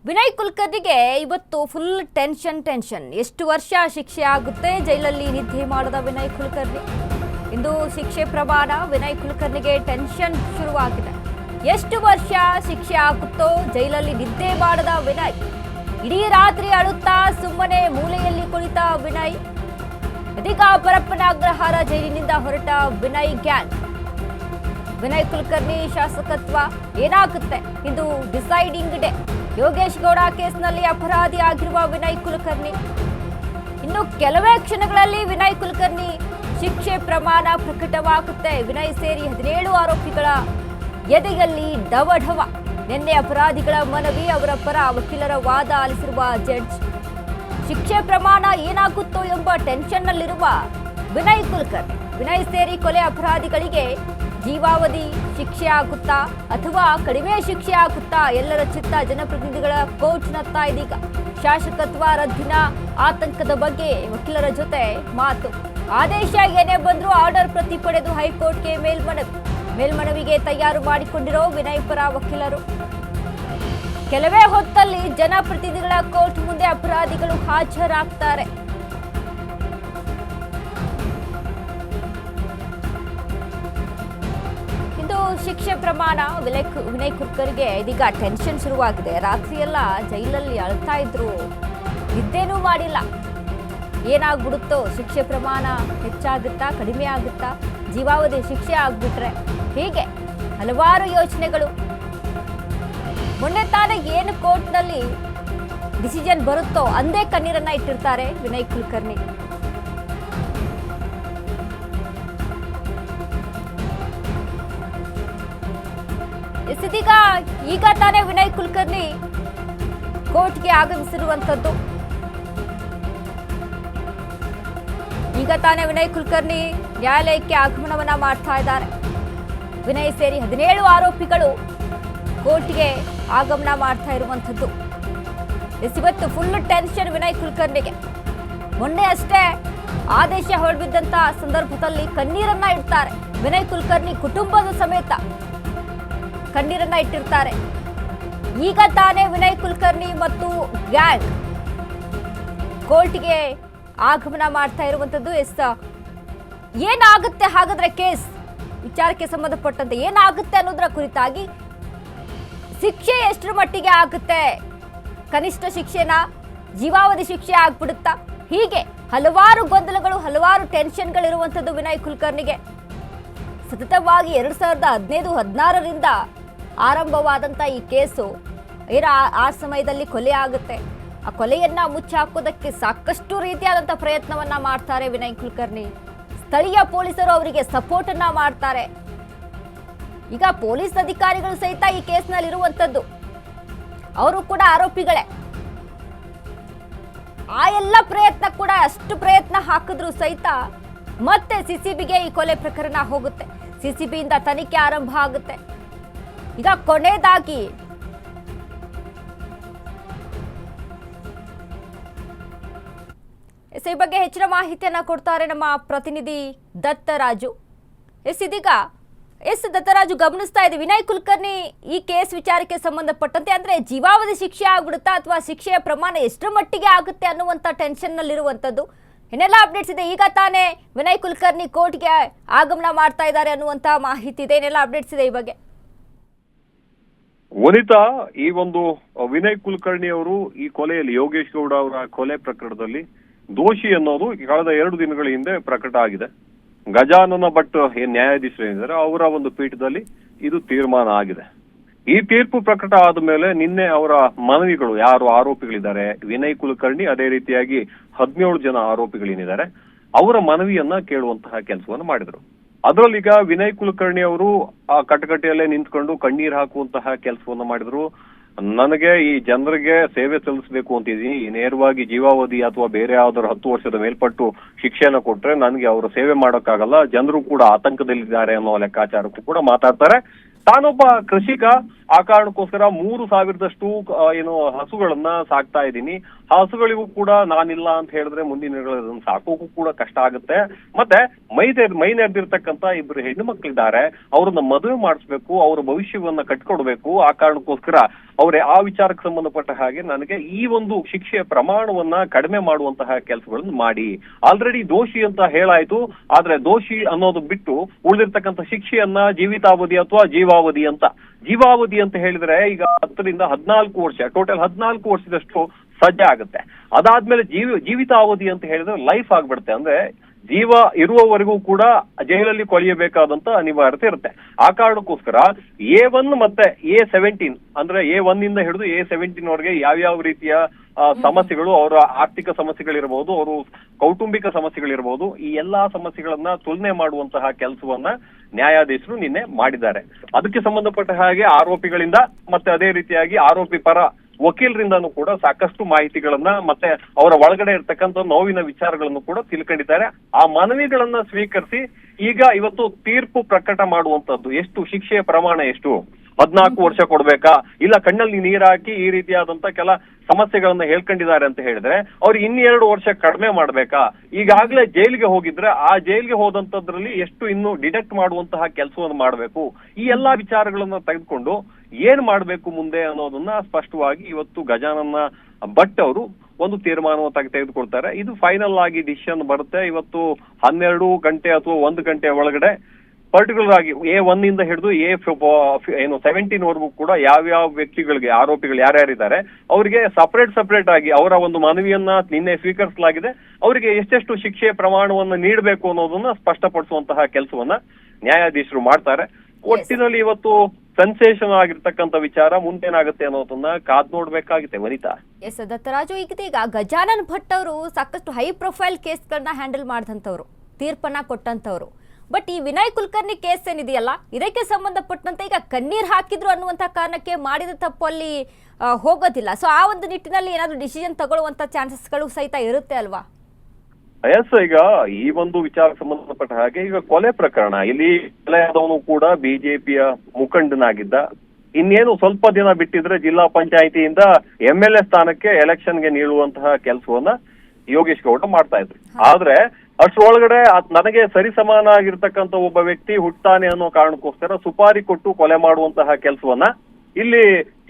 ವಿನಯ್ ಕುಲಕರ್ಣಿಗೆ ಇವತ್ತು full tension ಎಷ್ಟು ವರ್ಷ ಶಿಕ್ಷೆ ಆಗುತ್ತೆ ಜೈಲಲ್ಲಿ ನಿದ್ದೆ ಮಾಡದ ವಿನಯ್ ಕುಲಕರ್ಣಿ ಇಂದು ಶಿಕ್ಷೆ ಪ್ರಮಾಣ ವಿನಯ್ ಕುಲಕರ್ಣಿಗೆ ಟೆನ್ಷನ್ ಶುರುವಾಗಿದೆ ಎಷ್ಟು ವರ್ಷ ಶಿಕ್ಷೆ ಆಗುತ್ತೋ ಜೈಲಲ್ಲಿ ನಿದ್ದೆ ಮಾಡದ ವಿನಯ್ ಇಡೀ ರಾತ್ರಿ ಅಳುತ್ತಾ ಸುಮ್ಮನೆ ಮೂಲೆಯಲ್ಲಿ ಕುಳಿತ ವಿನಯ್ ಇದೀಗ ಪರಪ್ಪನ ಅಗ್ರಹಾರ ಜೈಲಿನಿಂದ ಹೊರಟ ವಿನಯ್ ಗ್ಯಾಂಗ್ ವಿನಯ್ ಕುಲಕರ್ಣಿ ಶಾಸಕತ್ವ ಏನಾಗುತ್ತೆ ಇದು ಡಿಸೈಡಿಂಗ್ ಡೇ ಯೋಗೇಶ್ ಗೌಡ ಕೇಸ್ನಲ್ಲಿ ಅಪರಾಧಿ ಆಗಿರುವ ವಿನಯ್ ಕುಲಕರ್ಣಿ ಇನ್ನು ಕೆಲವೇ ಕ್ಷಣಗಳಲ್ಲಿ ವಿನಯ್ ಕುಲಕರ್ಣಿ ಶಿಕ್ಷೆ ಪ್ರಮಾಣ ಪ್ರಕಟವಾಗುತ್ತೆ ವಿನಯ್ ಸೇರಿ 17 ಆರೋಪಿಗಳ ಎದೆಯಲ್ಲಿ ಡವಢವ ನಿನ್ನೆ ಅಪರಾಧಿಗಳ ಮನವಿ ಅವರ ಪರ ವಕೀಲರ ವಾದ ಆಲಿಸಿರುವ ಜಡ್ಜ್ ಶಿಕ್ಷೆ ಪ್ರಮಾಣ ಏನಾಗುತ್ತೋ ಎಂಬ ಟೆನ್ಷನ್ನಲ್ಲಿರುವ ವಿನಯ್ ಕುಲಕರ್ಣಿ ವಿನಯ್ ಸೇರಿ ಕೊಲೆ ಅಪರಾಧಿಗಳಿಗೆ ಜೀವಾವಧಿ ಶಿಕ್ಷೆ ಆಗುತ್ತಾ ಅಥವಾ ಕಡಿಮೆ ಶಿಕ್ಷೆ ಆಗುತ್ತಾ ಎಲ್ಲರ ಚಿತ್ತ ಜನಪ್ರತಿನಿಧಿಗಳ ಕೋರ್ಟ್ನತ್ತ ಇದೀಗ ಶಾಸಕತ್ವ ರದ್ದಿನ ಆತಂಕದ ಬಗ್ಗೆ ವಕೀಲರ ಜೊತೆ ಮಾತು ಆದೇಶ ಏನೇ ಬಂದರೂ ಆರ್ಡರ್ ಪ್ರತಿ ಪಡೆದು ಹೈಕೋರ್ಟ್ಗೆ ಮೇಲ್ಮನವಿಗೆ ತಯಾರು ಮಾಡಿಕೊಂಡಿರೋ ವಿನಯ್ ಪರ ವಕೀಲರು ಕೆಲವೇ ಹೊತ್ತಲ್ಲಿ ಜನಪ್ರತಿನಿಧಿಗಳ ಕೋರ್ಟ್ ಮುಂದೆ ಅಪರಾಧಿಗಳು ಹಾಜರಾಗ್ತಾರೆ ಶಿಕ್ಷೆ ಪ್ರಮಾಣ ವಿನಯ್ ಕುಲಕರ್ಣಿಗೆ ಇದೀಗ ಟೆನ್ಷನ್ ಶುರುವಾಗಿದೆ ರಾತ್ರಿಯೆಲ್ಲ ಜೈಲಲ್ಲಿ ಅಳ್ತಾ ಇದ್ರು ನಿದ್ದೆನೂ ಮಾಡಿಲ್ಲ ಏನಾಗ್ಬಿಡುತ್ತೋ ಶಿಕ್ಷೆ ಪ್ರಮಾಣ ಹೆಚ್ಚಾಗುತ್ತಾ ಕಡಿಮೆ ಆಗುತ್ತಾ ಜೀವಾವಧಿ ಶಿಕ್ಷೆ ಆಗ್ಬಿಟ್ರೆ ಹೀಗೆ ಹಲವಾರು ಯೋಚನೆಗಳು ಮೊನ್ನೆ ತಾನೇ ಏನು ಕೋರ್ಟ್ನಲ್ಲಿ ಡಿಸಿಷನ್ ಬರುತ್ತೋ ಅಂದೇ ಕಣ್ಣೀರನ್ನ ಇಟ್ಟಿರ್ತಾರೆ ವಿನಯ್ ಕುಲಕರ್ಣಿ ಈಗ ತಾನೇ ವಿನಯ್ ಕುಲಕರ್ಣಿ ಕೋರ್ಟ್ಗೆ ಆಗಮಿಸಿರುವಂತದ್ದು ಈಗ ತಾನೇ ವಿನಯ್ ಕುಲಕರ್ಣಿ ನ್ಯಾಯಾಲಯಕ್ಕೆ ಆಗಮನವನ್ನ ಮಾಡ್ತಾ ಇದ್ದಾರೆ ವಿನಯ್ ಸೇರಿ 17 ಆರೋಪಿಗಳು ಕೋರ್ಟ್ಗೆ ಆಗಮನ ಮಾಡ್ತಾ ಇರುವಂತದ್ದು ಇವತ್ತು ಫುಲ್ ಟೆನ್ಷನ್ ವಿನಯ್ ಕುಲಕರ್ಣಿಗೆ ಮೊನ್ನೆ ಅಷ್ಟೇ ಆದೇಶ ಹೊರಬಿದ್ದಂತ ಸಂದರ್ಭದಲ್ಲಿ ಕಣ್ಣೀರನ್ನ ಇಡ್ತಾರೆ ವಿನಯ್ ಕುಲಕರ್ಣಿ ಕುಟುಂಬದ ಸಮೇತ ಕಣ್ಣೀರನ್ನ ಇಟ್ಟಿರ್ತಾರೆ ಈಗ ತಾನೇ ವಿನಯ್ ಕುಲಕರ್ಣಿ ಮತ್ತು ಗ್ಯಾಂಗ್ ಕೋರ್ಟ್ಗೆ ಆಗಮನ ಮಾಡ್ತಾ ಇರುವಂತದ್ದು ಏನಾಗುತ್ತೆ ಹಾಗಾದ್ರೆ ಕೇಸ್ ವಿಚಾರಕ್ಕೆ ಸಂಬಂಧಪಟ್ಟಂತೆ ಏನಾಗುತ್ತೆ ಅನ್ನೋದರ ಕುರಿತಾಗಿ ಶಿಕ್ಷೆ ಎಷ್ಟರ ಮಟ್ಟಿಗೆ ಆಗುತ್ತೆ ಕನಿಷ್ಠ ಶಿಕ್ಷೆನ ಜೀವಾವಧಿ ಶಿಕ್ಷೆ ಆಗ್ಬಿಡುತ್ತಾ ಹೀಗೆ ಹಲವಾರು ಗೊಂದಲಗಳು ಹಲವಾರು ಟೆನ್ಷನ್ಗಳಿರುವಂಥದ್ದು ವಿನಯ್ ಕುಲಕರ್ಣಿಗೆ ಸತತವಾಗಿ 2015-16ರಿಂದ ಆರಂಭವಾದಂಥ ಈ ಕೇಸು ಆ ಸಮಯದಲ್ಲಿ ಕೊಲೆ ಆಗುತ್ತೆ ಆ ಕೊಲೆಯನ್ನ ಮುಚ್ಚಿ ಹಾಕೋದಕ್ಕೆ ಸಾಕಷ್ಟು ರೀತಿಯಾದಂಥ ಪ್ರಯತ್ನವನ್ನ ಮಾಡ್ತಾರೆ ವಿನಯ್ ಕುಲಕರ್ಣಿ ಸ್ಥಳೀಯ ಪೊಲೀಸರು ಅವರಿಗೆ ಸಪೋರ್ಟ್ ಅನ್ನ ಮಾಡ್ತಾರೆ ಈಗ ಪೊಲೀಸ್ ಅಧಿಕಾರಿಗಳು ಸಹಿತ ಈ ಕೇಸ್ನಲ್ಲಿ ಇರುವಂತದ್ದು ಅವರು ಕೂಡ ಆರೋಪಿಗಳೇ ಆ ಎಲ್ಲ ಪ್ರಯತ್ನ ಕೂಡ ಅಷ್ಟು ಪ್ರಯತ್ನ ಹಾಕಿದ್ರು ಸಹಿತ ಮತ್ತೆ ಸಿಸಿಬಿಗೆ ಈ ಕೊಲೆ ಪ್ರಕರಣ ಹೋಗುತ್ತೆ ಸಿಸಿಬಿಯಿಂದ ತನಿಖೆ ಆರಂಭ ಆಗುತ್ತೆ ಈಗ ಕೊನೆಯದಾಗಿ ಈ ಬಗ್ಗೆ ಹೆಚ್ಚಿನ ಮಾಹಿತಿಯನ್ನ ಕೊಡ್ತಾರೆ ನಮ್ಮ ಪ್ರತಿನಿಧಿ ದತ್ತರಾಜು. ದತ್ತರಾಜು ಗಮನಿಸ್ತಾ ಇದೆ ವಿನಯ್ ಕುಲಕರ್ಣಿ ಈ ಕೇಸ್ ವಿಚಾರಕ್ಕೆ ಸಂಬಂಧಪಟ್ಟಂತೆ ಅಂದ್ರೆ ಜೀವಾವಧಿ ಶಿಕ್ಷೆ ಆಗ್ಬಿಡುತ್ತಾ ಅಥವಾ ಶಿಕ್ಷೆಯ ಪ್ರಮಾಣ ಎಷ್ಟರ ಮಟ್ಟಿಗೆ ಆಗುತ್ತೆ ಅನ್ನುವಂಥ ಟೆನ್ಷನ್ ನಲ್ಲಿರುವಂತದ್ದು ಏನೆಲ್ಲ ಅಪ್ಡೇಟ್ಸ್ ಇದೆ ಈಗ ತಾನೇ ವಿನಯ್ ಕುಲಕರ್ಣಿ ಕೋರ್ಟ್ಗೆ ಆಗಮನ ಮಾಡ್ತಾ ಇದ್ದಾರೆ ಅನ್ನುವಂತ ಮಾಹಿತಿ ಇದೆ ಏನೆಲ್ಲ ಅಪ್ಡೇಟ್ಸ್ ಇದೆ ಈ ಬಗ್ಗೆ ವನಿತಾ ಈ ಒಂದು ವಿನಯ್ ಕುಲಕರ್ಣಿ ಅವರು ಈ ಕೊಲೆಯಲ್ಲಿ ಯೋಗೇಶ್ ಗೌಡ ಅವರ ಕೊಲೆ ಪ್ರಕರಣದಲ್ಲಿ ದೋಷಿ ಅನ್ನೋದು ಕಳೆದ 2 ದಿನಗಳ ಹಿಂದೆ ಪ್ರಕಟ ಆಗಿದೆ ಗಜಾನನ ಭಟ್ ಏನ್ ನ್ಯಾಯಾಧೀಶರು ಏನಿದ್ದಾರೆ ಅವರ ಒಂದು ಪೀಠದಲ್ಲಿ ಇದು ತೀರ್ಮಾನ ಆಗಿದೆ ಈ ತೀರ್ಪು ಪ್ರಕಟ ಆದ ಮೇಲೆ ನಿನ್ನೆ ಅವರ ಮನವಿಗಳು ಯಾರು ಆರೋಪಿಗಳಿದ್ದಾರೆ ವಿನಯ್ ಕುಲಕರ್ಣಿ ಅದೇ ರೀತಿಯಾಗಿ 17 ಜನ ಆರೋಪಿಗಳೇನಿದ್ದಾರೆ ಅವರ ಮನವಿಯನ್ನ ಕೇಳುವಂತಹ ಕೆಲಸವನ್ನು ಮಾಡಿದ್ರು ಅದರಲ್ಲಿ ಈಗ ವಿನಯ್ ಕುಲಕರ್ಣಿ ಅವರು ಆ ಕಟಕಟೆಯಲ್ಲೇ ನಿಂತ್ಕೊಂಡು ಕಣ್ಣೀರ್ ಹಾಕುವಂತಹ ಕೆಲಸವನ್ನ ಮಾಡಿದ್ರು ನನಗೆ ಈ ಜನರಿಗೆ ಸೇವೆ ಸಲ್ಲಿಸಬೇಕು ಅಂತಿದ್ದೀನಿ ನೇರವಾಗಿ ಜೀವಾವಧಿ ಅಥವಾ ಬೇರೆ ಯಾವ್ದಾದ್ರು 10 ವರ್ಷದ ಮೇಲ್ಪಟ್ಟು ಶಿಕ್ಷೆನ ಕೊಟ್ರೆ ನನಗೆ ಅವರು ಸೇವೆ ಮಾಡೋಕ್ಕಾಗಲ್ಲ ಜನರು ಕೂಡ ಆತಂಕದಲ್ಲಿದ್ದಾರೆ ಅನ್ನೋ ಲೆಕ್ಕಾಚಾರಕ್ಕೂ ಕೂಡ ಮಾತಾಡ್ತಾರೆ ತಾನೊಬ್ಬ ಕೃಷಿಕ ಆ ಕಾರಣಕ್ಕೋಸ್ಕರ 3,000ದಷ್ಟು ಹಸುಗಳನ್ನ ಸಾಕ್ತಾ ಇದ್ದೀನಿ ಹಸುಗಳಿಗೂ ಕೂಡ ನಾನಿಲ್ಲ ಅಂತ ಹೇಳಿದ್ರೆ ಮುಂದಿನ ದಿನಗಳಲ್ಲಿ ಸಾಕೋಕು ಕೂಡ ಕಷ್ಟ ಆಗುತ್ತೆ ಮತ್ತೆ ಮೈ ನೆರೆದಿರ್ತಕ್ಕಂತ 2 ಹೆಣ್ಣು ಮಕ್ಕಳಿದ್ದಾರೆ ಅವ್ರನ್ನ ಮದುವೆ ಮಾಡಿಸ್ಬೇಕು ಅವ್ರ ಭವಿಷ್ಯವನ್ನ ಕಟ್ಕೊಡ್ಬೇಕು ಆ ಕಾರಣಕ್ಕೋಸ್ಕರ ಅವರೇ ಆ ವಿಚಾರಕ್ಕೆ ಸಂಬಂಧಪಟ್ಟ ಹಾಗೆ ನನಗೆ ಈ ಒಂದು ಶಿಕ್ಷೆಯ ಪ್ರಮಾಣವನ್ನ ಕಡಿಮೆ ಮಾಡುವಂತಹ ಕೆಲಸಗಳನ್ನು ಮಾಡಿ. ಆಲ್ರೆಡಿ ದೋಷಿ ಅಂತ ಹೇಳಾಯ್ತು, ಆದ್ರೆ ದೋಷಿ ಅನ್ನೋದು ಬಿಟ್ಟು ಉಳಿದಿರ್ತಕ್ಕಂಥ ಶಿಕ್ಷೆಯನ್ನ ಜೀವಿತಾವಧಿ ಅಥವಾ ಜೀವಾವಧಿ ಅಂತ ಹೇಳಿದ್ರೆ ಈಗ 10 ರಿಂದ 14 ವರ್ಷ, ಟೋಟಲ್ 14 ವರ್ಷದಷ್ಟು ಸಜ್ಜೆ ಆಗುತ್ತೆ. ಅದಾದ್ಮೇಲೆ ಜೀವಿತಾವಧಿ ಅಂತ ಹೇಳಿದ್ರೆ ಲೈಫ್ ಆಗ್ಬಿಡುತ್ತೆ. ಅಂದ್ರೆ ಜೀವ ಇರುವವರೆಗೂ ಕೂಡ ಜೈಲಲ್ಲಿ ಕೊಳೆಯಬೇಕಾದಂತ ಅನಿವಾರ್ಯತೆ ಇರುತ್ತೆ. ಆ ಕಾರಣಕ್ಕೋಸ್ಕರ A1 ಮತ್ತೆ A17 ಅಂದ್ರೆ A1 ಇಂದ ಹಿಡಿದು A17 ವರೆಗೆ ಯಾವ್ಯಾವ ರೀತಿಯ ಸಮಸ್ಯೆಗಳು, ಅವರ ಆರ್ಥಿಕ ಸಮಸ್ಯೆಗಳಿರಬಹುದು, ಅವರು ಕೌಟುಂಬಿಕ ಸಮಸ್ಯೆಗಳಿರಬಹುದು, ಈ ಎಲ್ಲಾ ಸಮಸ್ಯೆಗಳನ್ನ ತುಲನೆ ಮಾಡುವಂತಹ ಕೆಲಸವನ್ನ ನ್ಯಾಯಾಧೀಶರು ನಿನ್ನೆ ಮಾಡಿದ್ದಾರೆ. ಅದಕ್ಕೆ ಸಂಬಂಧಪಟ್ಟ ಹಾಗೆ ಆರೋಪಿಗಳಿಂದ ಮತ್ತೆ ಅದೇ ರೀತಿಯಾಗಿ ಆರೋಪಿ ಪರ ವಕೀಲರಿಂದನೂ ಕೂಡ ಸಾಕಷ್ಟು ಮಾಹಿತಿಗಳನ್ನ ಮತ್ತೆ ಅವರ ಒಳಗಡೆ ಇರ್ತಕ್ಕಂಥ ನೋವಿನ ವಿಚಾರಗಳನ್ನು ಕೂಡ ತಿಳ್ಕೊಂಡಿದ್ದಾರೆ. ಆ ಮನವಿಗಳನ್ನ ಸ್ವೀಕರಿಸಿ ಈಗ ಇವತ್ತು ತೀರ್ಪು ಪ್ರಕಟ ಮಾಡುವಂತದ್ದು. ಎಷ್ಟು ಶಿಕ್ಷೆಯ ಪ್ರಮಾಣ ಎಷ್ಟು, 14 ವರ್ಷ ಕೊಡ್ಬೇಕಾ, ಇಲ್ಲ ಕಣ್ಣಲ್ಲಿ ನೀರ್ ಹಾಕಿ ಈ ರೀತಿಯಾದಂತ ಕೆಲ ಸಮಸ್ಯೆಗಳನ್ನ ಹೇಳ್ಕೊಂಡಿದ್ದಾರೆ ಅಂತ ಹೇಳಿದ್ರೆ ಅವ್ರು 2 ವರ್ಷ ಕಡಿಮೆ ಮಾಡ್ಬೇಕಾ, ಈಗಾಗ್ಲೇ ಜೈಲಿಗೆ ಹೋಗಿದ್ರೆ ಆ ಜೈಲಿಗೆ ಹೋದಂತದ್ರಲ್ಲಿ ಎಷ್ಟು ಇನ್ನು ಡಿಡಕ್ಟ್ ಮಾಡುವಂತಹ ಕೆಲಸವನ್ನು ಮಾಡ್ಬೇಕು, ಈ ಎಲ್ಲಾ ವಿಚಾರಗಳನ್ನ ತೆಗೆದುಕೊಂಡು ಏನ್ ಮಾಡ್ಬೇಕು ಮುಂದೆ ಅನ್ನೋದನ್ನ ಸ್ಪಷ್ಟವಾಗಿ ಇವತ್ತು ಗಜಾನನ ಭಟ್ ಅವರು ಒಂದು ತೀರ್ಮಾನವನ್ನು ತೆಗೆದುಕೊಳ್ತಾರೆ. ಇದು ಫೈನಲ್ ಆಗಿ ಡಿಸಿಷನ್ ಬರುತ್ತೆ ಇವತ್ತು 12 ಗಂಟೆ ಅಥವಾ 1 ಗಂಟೆ ಒಳಗಡೆ. ಪರ್ಟಿಕ್ಯುಲರ್ ಆಗಿ A1 ಇಂದ ಹಿಡಿದು A17 ವರೆಗೂ ಕೂಡ ಯಾವ್ಯಾವ ವ್ಯಕ್ತಿಗಳಿಗೆ, ಆರೋಪಿಗಳು ಯಾರ್ಯಾರಿದ್ದಾರೆ ಅವರಿಗೆ ಸಪರೇಟ್ ಆಗಿ ಅವರ ಒಂದು ಮನವಿಯನ್ನ ನಿನ್ನೆ ಸ್ವೀಕರಿಸಲಾಗಿದೆ. ಅವರಿಗೆ ಎಷ್ಟೆಷ್ಟು ಶಿಕ್ಷೆಯ ಪ್ರಮಾಣವನ್ನು ನೀಡಬೇಕು ಅನ್ನೋದನ್ನ ಸ್ಪಷ್ಟಪಡಿಸುವಂತಹ ಕೆಲಸವನ್ನ ನ್ಯಾಯಾಧೀಶರು ಮಾಡ್ತಾರೆ. ಒಟ್ಟಿನಲ್ಲಿ ಇವತ್ತು ಸೆನ್ಸೇಷನ್ ಆಗಿರ್ತಕ್ಕಂಥ ವಿಚಾರ ಮುಂದೇನಾಗುತ್ತೆ ಅನ್ನೋದನ್ನ ಕಾದ್ ನೋಡ್ಬೇಕಾಗುತ್ತೆ ವನಿತಾ. ಎಸ್ ದತ್ತರಾಜು, ಈಗ ಗಜಾನನ್ ಭಟ್ ಅವರು ಸಾಕಷ್ಟು ಹೈ ಪ್ರೊಫೈಲ್ ಕೇಸ್ಗಳನ್ನ ಹ್ಯಾಂಡಲ್ ಮಾಡಿದಂಥವ್ರು, ತೀರ್ಪನ್ನ ಕೊಟ್ಟಂತವ್ರು. ಬಟ್ ಈ ವಿನಯ್ ಕುಲಕರ್ಣಿ ಕೇಸ್ ಏನಿದೆಯಲ್ಲ, ಇದಕ್ಕೆ ಸಂಬಂಧಪಟ್ಟಂತೆ ಈಗ ಕಣ್ಣೀರ್ ಹಾಕಿದ್ರು ಅನ್ನುವಂಥ ಕಾರಣಕ್ಕೆ ಮಾಡಿದ ತಪ್ಪು ಅಲ್ಲಿ ಹೋಗೋದಿಲ್ಲ. ಸೊ ಆ ಒಂದು ನಿಟ್ಟಿನಲ್ಲಿ ಏನಾದ್ರು ಡಿಸಿಷನ್ ತಗೊಳ್ಳುವಂತ ಚಾನ್ಸಸ್ಗಳು ಸಹಿತ ಇರುತ್ತೆ ಅಲ್ವಾ? ಎಸ್, ಈಗ ಈ ಒಂದು ವಿಚಾರಕ್ಕೆ ಸಂಬಂಧಪಟ್ಟ ಹಾಗೆ ಈಗ ಕೊಲೆ ಪ್ರಕರಣ, ಇಲ್ಲಿ ಕೊಲೆಯಾದವನು ಕೂಡ ಬಿಜೆಪಿಯ ಮುಖಂಡನಾಗಿದ್ದ. ಇನ್ನೇನು ಸ್ವಲ್ಪ ದಿನ ಬಿಟ್ಟಿದ್ರೆ ಜಿಲ್ಲಾ ಪಂಚಾಯಿತಿಯಿಂದ MLA ಸ್ಥಾನಕ್ಕೆ ಎಲೆಕ್ಷನ್ಗೆ ನೀಡುವಂತಹ ಕೆಲಸವನ್ನ ಯೋಗೇಶ್ ಗೌಡ ಮಾಡ್ತಾ ಇದ್ರು. ಆದ್ರೆ ಅಷ್ಟರೊಳಗಡೆ ನನಗೆ ಸರಿಸಮಾನ ಆಗಿರ್ತಕ್ಕಂಥ ಒಬ್ಬ ವ್ಯಕ್ತಿ ಹುಟ್ಟಾನೆ ಅನ್ನೋ ಕಾರಣಕ್ಕೋಸ್ಕರ ಸುಪಾರಿ ಕೊಟ್ಟು ಕೊಲೆ ಮಾಡುವಂತಹ ಕೆಲಸವನ್ನ ಇಲ್ಲಿ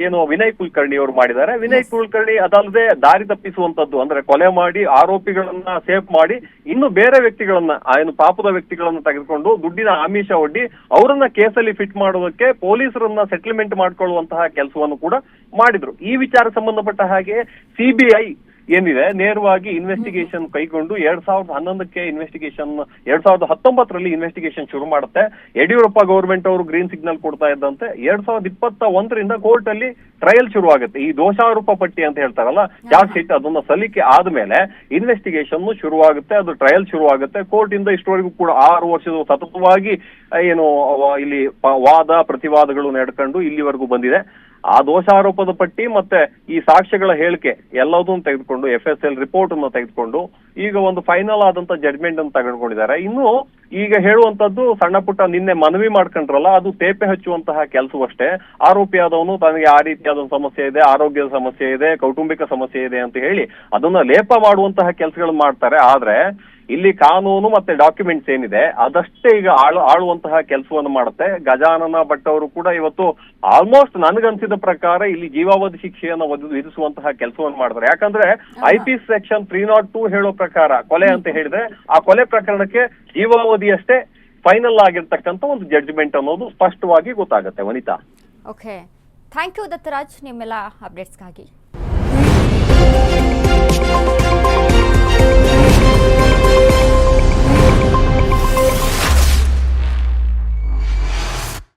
ಏನು ವಿನಯ್ ಕುಲಕರ್ಣಿ ಅವರು ಮಾಡಿದ್ದಾರೆ. ವಿನಯ್ ಕುಲಕರ್ಣಿ ಅದಲ್ಲದೆ ದಾರಿ ತಪ್ಪಿಸುವಂತದ್ದು, ಅಂದ್ರೆ ಕೊಲೆ ಮಾಡಿ ಆರೋಪಿಗಳನ್ನ ಸೇಫ್ ಮಾಡಿ ಇನ್ನು ಬೇರೆ ವ್ಯಕ್ತಿಗಳನ್ನ, ಏನು ಪಾಪದ ವ್ಯಕ್ತಿಗಳನ್ನ ತೆಗೆದುಕೊಂಡು ದುಡ್ಡಿನ ಆಮಿಷ ಒಡ್ಡಿ ಅವರನ್ನ ಕೇಸಲ್ಲಿ ಫಿಟ್ ಮಾಡೋದಕ್ಕೆ ಪೊಲೀಸರನ್ನ ಸೆಟಲ್ಮೆಂಟ್ ಮಾಡ್ಕೊಳ್ಳುವಂತಹ ಕೆಲಸವನ್ನು ಕೂಡ ಮಾಡಿದ್ರು. ಈ ವಿಚಾರ ಸಂಬಂಧಪಟ್ಟ ಹಾಗೆ CBI ಏನಿದೆ ನೇರವಾಗಿ ಇನ್ವೆಸ್ಟಿಗೇಷನ್ ಕೈಗೊಂಡು 2011ಕ್ಕೆ ಇನ್ವೆಸ್ಟಿಗೇಷನ್ 2019ರಲ್ಲಿ ಇನ್ವೆಸ್ಟಿಗೇಷನ್ ಶುರು ಮಾಡುತ್ತೆ. ಯಡಿಯೂರಪ್ಪ ಗೌರ್ಮೆಂಟ್ ಅವರು ಗ್ರೀನ್ ಸಿಗ್ನಲ್ ಕೊಡ್ತಾ ಇದ್ದಂತೆ 2021ರಿಂದ ಕೋರ್ಟ್ ಅಲ್ಲಿ ಟ್ರಯಲ್ ಶುರು ಆಗುತ್ತೆ. ಈ ದೋಷಾರೋಪ ಪಟ್ಟಿ ಅಂತ ಹೇಳ್ತಾರಲ್ಲ, ಚಾರ್ಜ್ ಶೀಟ್ ಅದನ್ನ ಸಲ್ಲಿಕೆ ಆದ್ಮೇಲೆ ಇನ್ವೆಸ್ಟಿಗೇಷನ್ ಶುರುವಾಗುತ್ತೆ, ಅದು ಟ್ರಯಲ್ ಶುರುವಾಗುತ್ತೆ. ಕೋರ್ಟ್ ಇಂದ ಇಷ್ಟವರೆಗೂ ಕೂಡ 6 ವರ್ಷದ ಸತತವಾಗಿ ಏನು ಇಲ್ಲಿ ವಾದ ಪ್ರತಿವಾದಗಳು ನಡ್ಕೊಂಡು ಇಲ್ಲಿವರೆಗೂ ಬಂದಿದೆ. ಆ ದೋಷಾರೋಪದ ಪಟ್ಟಿ ಮತ್ತೆ ಈ ಸಾಕ್ಷ್ಯಗಳ ಹೇಳಿಕೆ ಎಲ್ಲದನ್ನು ತೆಗೆದುಕೊಂಡು FSL ರಿಪೋರ್ಟ್ ಅನ್ನು ತೆಗೆದುಕೊಂಡು ಈಗ ಒಂದು ಫೈನಲ್ ಆದಂತ ಜಡ್ಜ್ಮೆಂಟ್ ಅನ್ನು ತೆಗೆದುಕೊಂಡಿದ್ದಾರೆ. ಇನ್ನು ಈಗ ಹೇಳುವಂತದ್ದು ಸಣ್ಣ ಪುಟ್ಟ ನಿನ್ನೆ ಮನವಿ ಮಾಡ್ಕೊಂಡ್ರಲ್ಲ, ಅದು ತೇಪೆ ಹಚ್ಚುವಂತಹ ಕೆಲಸವಷ್ಟೇ. ಆರೋಪಿಯಾದವನು ತನಗೆ ಆ ರೀತಿಯಾದ ಸಮಸ್ಯೆ ಇದೆ, ಆರೋಗ್ಯದ ಸಮಸ್ಯೆ ಇದೆ, ಕೌಟುಂಬಿಕ ಸಮಸ್ಯೆ ಇದೆ ಅಂತ ಹೇಳಿ ಅದನ್ನ ಲೇಪ ಮಾಡುವಂತಹ ಕೆಲಸಗಳು ಮಾಡ್ತಾರೆ. ಆದ್ರೆ ಇಲ್ಲಿ ಕಾನೂನು ಮತ್ತೆ ಡಾಕ್ಯುಮೆಂಟ್ಸ್ ಏನಿದೆ ಅದಷ್ಟೇ ಈಗ ಆಳುವಂತಹ ಕೆಲಸವನ್ನು ಮಾಡುತ್ತೆ. ಗಜಾನನ ಭಟ್ ಅವರು ಕೂಡ ಇವತ್ತು ಆಲ್ಮೋಸ್ಟ್ ನನಗನ್ಸಿದ ಪ್ರಕಾರ ಇಲ್ಲಿ ಜೀವಾವಧಿ ಶಿಕ್ಷೆಯನ್ನು ವಿಧಿಸುವಂತಹ ಕೆಲಸವನ್ನು ಮಾಡ್ತಾರೆ. ಯಾಕಂದ್ರೆ IPC ಸೆಕ್ಷನ್ 302 ಹೇಳೋ ಪ್ರಕಾರ ಕೊಲೆ ಅಂತ ಹೇಳಿದ್ರೆ ಆ ಕೊಲೆ ಪ್ರಕರಣಕ್ಕೆ ಜೀವಾವಧಿಯಷ್ಟೇ ಫೈನಲ್ ಆಗಿರ್ತಕ್ಕಂಥ ಒಂದು ಜಡ್ಜ್ಮೆಂಟ್ ಅನ್ನೋದು ಸ್ಪಷ್ಟವಾಗಿ ಗೊತ್ತಾಗುತ್ತೆ ವನಿತಾ. ಓಕೆ, ಥ್ಯಾಂಕ್ ಯು ದತ್ತರಾಜ್ ನಿಮ್ಮೆಲ್ಲ ಅಪ್ಡೇಟ್ಸ್ಗಾಗಿ.